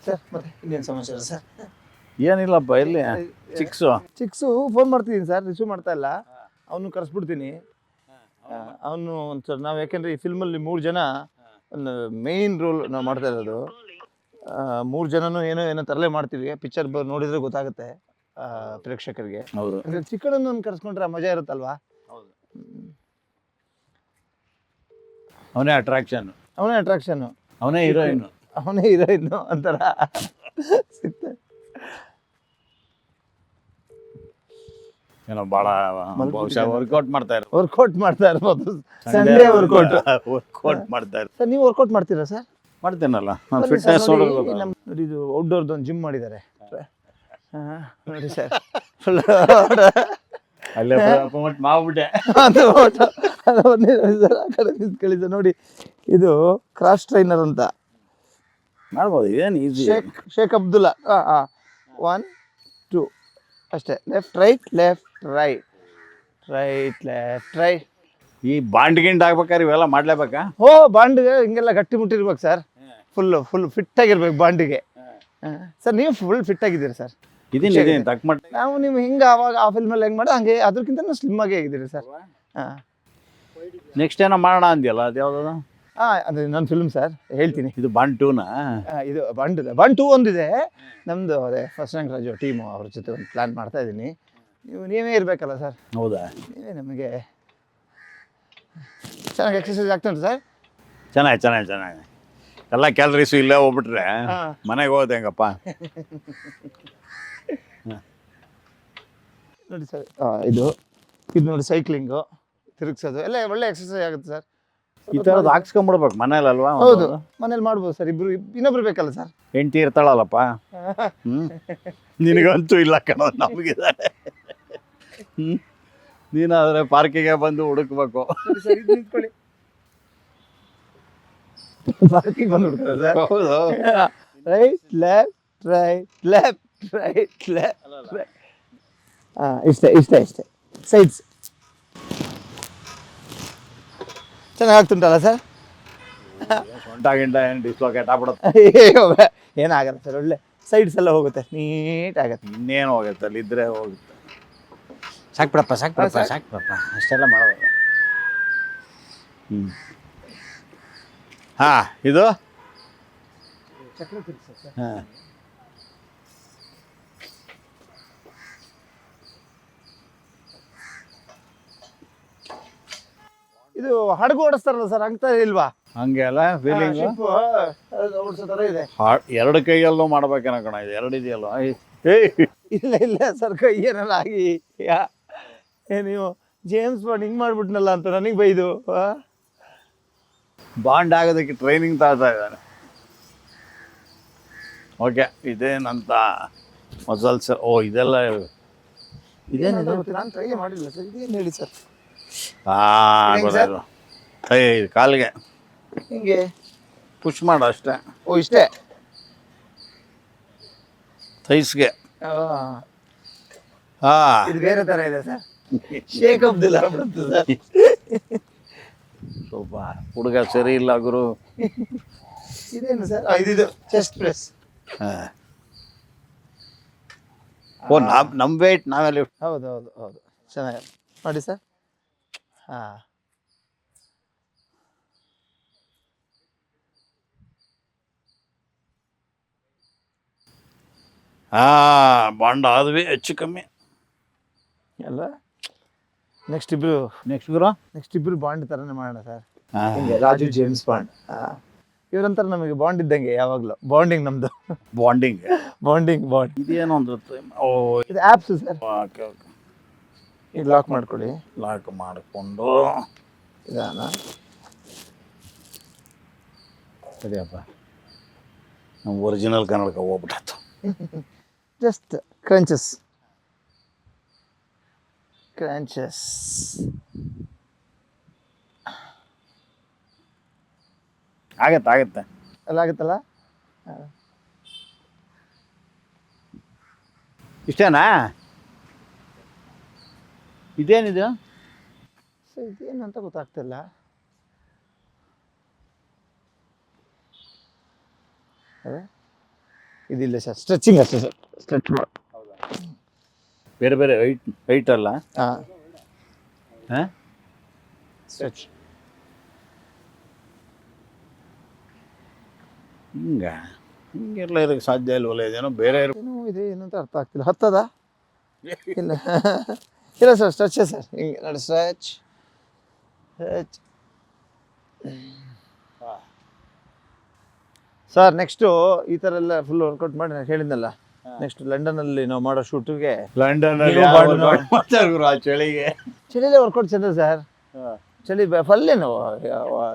Sir ಮತ್ತೆ ಇನ್ನೇನು ಸಮಾಚಾರ ಸರ್? ಏನಿಲ್ಲಪ್ಪ ಇಲ್ಲಿ ಚಿಕ್ಸು ಫೋನ್ ಮಾಡ್ತಿದ್ದೀನಿ ಸರ್, ರಿಸೀವ್ ಮಾಡ್ತಾ ಇಲ್ಲ. ಅವನು ಕರೆಸ್ಬಿಡ್ತೀನಿ. ಅವನು ಒಂಚೂರು ನಾವು ಯಾಕೆಂದರೆ ಈ ಫಿಲ್ಮಲ್ಲಿ 3 ಜನ ಒಂದು ಮೇಯ್ನ್ ರೋಲ್ ನಾವು ಮಾಡ್ತಾ ಇರೋದು. 3 ಜನನೂ ಏನೋ ತರಲೆ ಮಾಡ್ತೀವಿ. ಪಿಕ್ಚರ್ ನೋಡಿದರೆ ಗೊತ್ತಾಗುತ್ತೆ ಪ್ರೇಕ್ಷಕರಿಗೆ. ಹೌದು. ಅಂದರೆ ಚಿಕ್ಕಣ್ಣನ ಕರೆಸ್ಕೊಂಡ್ರೆ ಮಜಾ ಇರುತ್ತಲ್ವಾ? ಹೌದು. ಅವನೇ ಅಟ್ರಾಕ್ಷನ್ನು, ಅವನೇ ಹೀರೋಯಿನ್ನು ಅಂತಾರ ಸಿಗ್ತದೆ. ಏನೋ ಭಾಳ ವರ್ಕೌಟ್ ಮಾಡ್ತಾ ಇರ್ಬೋದು. ಸಂಡೇ ವರ್ಕೌಟ್ ಮಾಡ್ತಾ ಇರ್ತಾರೆ. ಸರ್ ನೀವು ವರ್ಕೌಟ್ ಮಾಡ್ತೀರಾ ಸರ್? ಮಾಡ್ತೇನಲ್ಲ ನಾನು ಫಿಟ್ನೆಸ್ ನೋಡಿ, ಇದು ಔಟ್ಡೋರ್ದು ಒಂದು ಜಿಮ್ ಮಾಡಿದ್ದಾರೆ ನೋಡಿ ಸರ್. ಅಲ್ಲೇ ಮಾಡ್ಬಿಟ್ಟೆ. ನೋಡಿ, ಇದು ಕ್ರಾಸ್ ಟ್ರೈನರ್ ಅಂತ ಮಾಡ್ಬೋದು, ಏನು ಈಸಿ. ಶೇಖ್ ಅಬ್ದುಲ್ಲಾ. 1 2 ಅಷ್ಟೇ. ಲೆಫ್ಟ್ ರೈಟ್ ಈ ಬಾಂಡ್ ಗಿಂಡ್ ಆಗ್ಬೇಕಾದ್ರೆ ಇವೆಲ್ಲ ಮಾಡ್ಲೇಬೇಕಾ? ಬಾಂಡ್ಗೆ ಹಿಂಗೆಲ್ಲ ಗಟ್ಟಿ ಮುಟ್ಟಿರ್ಬೇಕು ಸರ್. ಫುಲ್ ಫಿಟ್ ಆಗಿರ್ಬೇಕು ಬಾಂಡಿಗೆ. ಸರ್ ನೀವು ಫುಲ್ ಫಿಟ್ ಆಗಿದ್ದೀರಿ ಸರ್. ಇದೀನಿ ತಕ್ಕ ಮಟ್ಟ. ನಾವು ನೀವು ಹಿಂಗೆ ಆವಾಗ ಆ ಫಿಲ್ಮಲ್ಲಿ ಹೆಂಗೆ ಮಾಡೋ ಹಂಗೆ ಅದಕ್ಕಿಂತ ಸ್ಲಿಮ್ ಆಗೇ ಆಗಿದ್ದೀರಿ ಸರ್. ನೆಕ್ಸ್ಟ್ ಏನೋ ಮಾಡೋಣ ಅಂದ್ಯಲ್ಲ, ಅದು ಯಾವ್ದು? ಅದು ನನ್ನ ಫಿಲ್ಮ್ ಸರ್, ಹೇಳ್ತೀನಿ. ಇದು ಬಾಂಡ್ 2ನಾ? ಇದು ಬಾಂಡ್ 2 ಒಂದಿದೆ ನಮ್ಮದು. ಅದೇ ಫಸ್ಟ್ ರ್ಯಾಂಕ್ ರಾಜು ಟೀಮು, ಅವ್ರ ಜೊತೆ ಒಂದು ಪ್ಲ್ಯಾನ್ ಮಾಡ್ತಾ ಇದ್ದೀನಿ. ನೀವೇ ಇರಬೇಕಲ್ಲ ಸರ್. ಹೌದಾ? ನೀವೇ ನಮಗೆ ಚೆನ್ನಾಗಿ ಎಕ್ಸಸೈಸ್ ಆಗ್ತುಂಟು ಸರ್. ಚೆನ್ನಾಗಿ ಎಲ್ಲ ಕ್ಯಾಲರೀಸು ಇಲ್ಲೇ ಹೋಗ್ಬಿಟ್ರೆ ಮನೆಗೆ ಹೋಗೋದು ಹೆಂಗಪ್ಪ? ನೋಡಿ ಸರ್, ಇದು ನೋಡಿ ಸೈಕ್ಲಿಂಗು, ತಿರುಗಿಸೋದು ಎಲ್ಲ ಒಳ್ಳೆ ಎಕ್ಸಸೈಸ್ ಆಗುತ್ತೆ ಸರ್. ಈ ಥರದ್ದು ಹಾಕ್ಸ್ಕೊಂಬಿಡ್ಬೇಕು ಮನೇಲಲ್ವಾ? ಹೌದು, ಮನೇಲಿ ಮಾಡ್ಬೋದು ಸರ್. ಇನ್ನೊಬ್ರು ಬೇಕಲ್ಲ ಸರ್. ಹೆಂಡತಿ ಇರ್ತಾಳಲ್ಲಪ್ಪ. ನಿನಗಂತೂ ಇಲ್ಲ ಕಣೋ, ನಮಗಿದ್ದಾರೆ. ನೀನಾದರೆ ಪಾರ್ಕಿಗೆ ಬಂದು ಹುಡುಕ್ಬೇಕು. ಪಾರ್ಕಿಗೆ ಬಂದು ಹುಡುಕ್ತಾರೆ ಸರ್. ಹೌದು. ರೈಟ್ ಲೆಫ್ಟ್ ಇಷ್ಟೇ ಸೈಡ್ಸ್ ಚೆನ್ನಾಗಿ ಆಗ್ತುಂಟಲ್ಲ ಸರ್? ಸೊಂಟ ಗಿಂಟ ಏನು ಡಿಸ್ಲೋಕೇಟ್ ಆಗ್ಬಿಡುತ್ತೆ? ಏನಾಗಲ್ಲ ಸರ್, ಒಳ್ಳೆ ಸೈಡ್ಸ್ ಎಲ್ಲ ಹೋಗುತ್ತೆ, ನೀಟ್ ಆಗುತ್ತೆ. ಇನ್ನೇನು ಹೋಗುತ್ತೆ, ಅಲ್ಲಿದ್ದರೆ ಹೋಗುತ್ತೆ. ಸಾಕು ಬಿಡಪ್ಪ ಅಷ್ಟೆಲ್ಲ ಮಾಡೋದು. ಹಾಂ, ಇದು ಹಾಂ, ಇದು ಹಡಗು ಓಡಿಸ್ತಾರಲ್ಲ ಸರ್, ಆಗ್ತಾ ಇಲ್ವಾ? ಹಂಗೆ ಅಲ್ಲ ಫೀಲಿಂಗು. ಓಡಿಸೋ ಥರ ಇದೆ. 2 ಕೈಯಲ್ಲೂ ಮಾಡ್ಬೇಕೇನೋ ಕಣ, ಇದು 2 ಇದೆಯಲ್ಲ. ಇಲ್ಲ ಸರ್, ಕೈ ಏನೆಲ್ಲ ಆಗಿ ನೀವು ಜೇಮ್ಸ್ ಬಾಂಡ್ ಹಿಂಗೆ ಮಾಡ್ಬಿಟ್ನಲ್ಲ ಅಂತ ನನಗೆ ಬೈದು. ಬಾಂಡ್ ಆಗೋದಕ್ಕೆ ಟ್ರೈನಿಂಗ್ ತಗೊಳ್ತಾ ಇದ್ದಾನೆ. ಓಕೆ, ಇದೇನಂತ ಮಸಲ್ಸ್? ಇದೆಲ್ಲ ಇದೇನಿದೆ? ನಾನು ಟ್ರೈ ಮಾಡಿಲ್ಲ ಸರ್. ಇದೇನು ಹೇಳಿ ಸರ್? ಗೊತ್ತಾಯ್ತು. ಕಾಲಿಗೆ ಹಿಂಗೆ ಪುಷ್ ಮಾಡು ಅಷ್ಟೇ. ಇಷ್ಟೇ? ಥೈಸ್ಗೆ. ಇದು ಬೇರೆ ಥರ ಇದೆ ಸರ್. ಶೇಖ್ ಅಬ್ದುಲ್ಲಾ ಸರ್. ಸ್ವಲ್ಪ ಹುಡುಗ ಸರಿ ಇಲ್ಲ ಗುರು. ಇದೇನು ಸರ್? ಇದು ಚೆಸ್ಟ್ ಪ್ರೆಸ್. ನಮ್ಮ ವೇಟ್ ನಾವೇ ಲಿಫ್ಟ್. ಹೌದು ಚೆನ್ನಾಗಿ ಮಾಡಿ ಸರ್. ಬಾಂಡ್ ಆದ್ವಿ ಹೆಚ್ಚು ಕಮ್ಮಿ ಅಲ್ಲ. ನೆಕ್ಸ್ಟ್ ಇಬ್ರು ಬಾಂಡ್ ಥರನೇ ಮಾಡೋಣ ಸರ್. ರಾಜು ಜೇಮ್ಸ್ ಬಾಂಡ್ ಇವರಂತರ ನಮಗೆ ಬಾಂಡ್ ಇದ್ದಂಗೆ ಯಾವಾಗಲೂ. ಬಾಂಡಿಂಗ್ ನಮ್ಮದು. ಬಾಂಡಿಂಗ್ ಇದೇನು ಅಂದ್ರೆ ಇದು ಆ್ಯಪ್ಸು ಸರ್. ಓಕೆ ಇದು ಲಾಕ್ ಮಾಡ್ಕೊಳ್ಳಿ. ಲಾಕ್ ಮಾಡಿಕೊಂಡು ಇದಾನ ಸರಿಯಪ್ಪ, ನಮ್ಮ ಒರಿಜಿನಲ್ ಕನ್ನಡಕ ಹೋಗ್ಬಿಟ್ಟು ಜಸ್ಟ್ ಕ್ರಂಚಸ್ ಆಗತ್ತೆ ಎಲ್ಲ ಆಗುತ್ತಲ್ಲ. ಇಷ್ಟೇನಾ? ಇದೇನಿದು? ಇದೇನು ಅಂತ ಗೊತ್ತಾಗ್ತಿಲ್ಲ. ಅದೇ ಇದಿಲ್ಲ ಸರ್, ಸ್ಟ್ರೆಚಿಂಗ್ ಅಷ್ಟೇ ಸರ್, ಸ್ಟ್ರೆಚ್ ಬೇರೆ ಬೇರೆ ಹೈಟ್ ಅಲ್ಲ. ಹಾಂ ಹಾಂ ಸ್ಟ್ರೆಚ್. ಹಿಂಗೆಲ್ಲ ಇರೋಕ್ಕೆ ಸಾಧ್ಯ ಇಲ್ವಲ್ಲ, ಇದೇನೋ ಬೇರೆ ಏನೋ ಇದೆ, ಏನಂತ ಅರ್ಥ ಆಗ್ತಿಲ್ಲ. ಹತ್ತದ ಇಲ್ಲ ಇಲ್ಲ ಸರ್, ಸ್ಟ್ರೆಚ್ಚೇ ಸರ್, ಹಿಂಗೆ ನೋಡಿ, ಸ್ಟ್ರೆಚ್ ಸ್ಟ್ರೆಚ್. ಸರ್ ನೆಕ್ಸ್ಟು ಈ ಥರ ಎಲ್ಲ ಫುಲ್ ವರ್ಕೌಟ್ ಮಾಡಿ ನಾನು ಹೇಳಿದ್ನಲ್ಲ, ನೆಕ್ಸ್ಟ್ ಲಂಡನಲ್ಲಿ ನಾವು ಮಾಡೋ ಶೂಟಿಗೆ ಲಂಡನಲ್ಲಿ ಆ ಚಳಿಗೆ ಚಳಿಲೇ ವರ್ಕೌಟ್ ಚಂದ ಸರ್. ಚಳಿ ಫಲ್ಲೇನು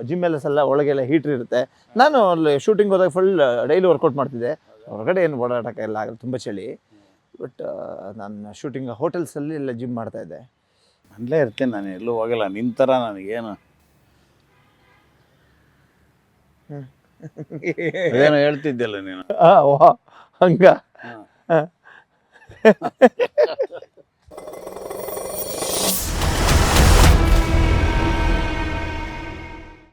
ಜಿಮ್ ಎಲ್ಲ ಒಳಗೆಲ್ಲ ಹೀಟ್ರ್ ಇರುತ್ತೆ. ನಾನು ಅಲ್ಲಿ ಶೂಟಿಂಗ್ ಹೋದಾಗ ಫುಲ್ ಡೈಲಿ ವರ್ಕೌಟ್ ಮಾಡ್ತಿದ್ದೆ. ಹೊರಗಡೆ ಏನು ಓಡಾಡೋಕ್ಕೆ ಎಲ್ಲ ಆಗಲ್ಲ, ತುಂಬ ಚಳಿ. ಬಟ್ ನಾನು ಶೂಟಿಂಗ್ ಹೋಟೆಲ್ಸಲ್ಲಿ ಎಲ್ಲ ಜಿಮ್ ಮಾಡ್ತಾಯಿದ್ದೆ. ಅಲ್ಲೇ ಇರ್ತೇನೆ, ನಾನು ಎಲ್ಲೂ ಹೋಗಲ್ಲ. ನಿನ್ನ ಥರ ನನಗೇನು ಏನೋ ಹೇಳ್ತಿದ್ದೆಲ್ಲ ನೀನು. ಹಂಗ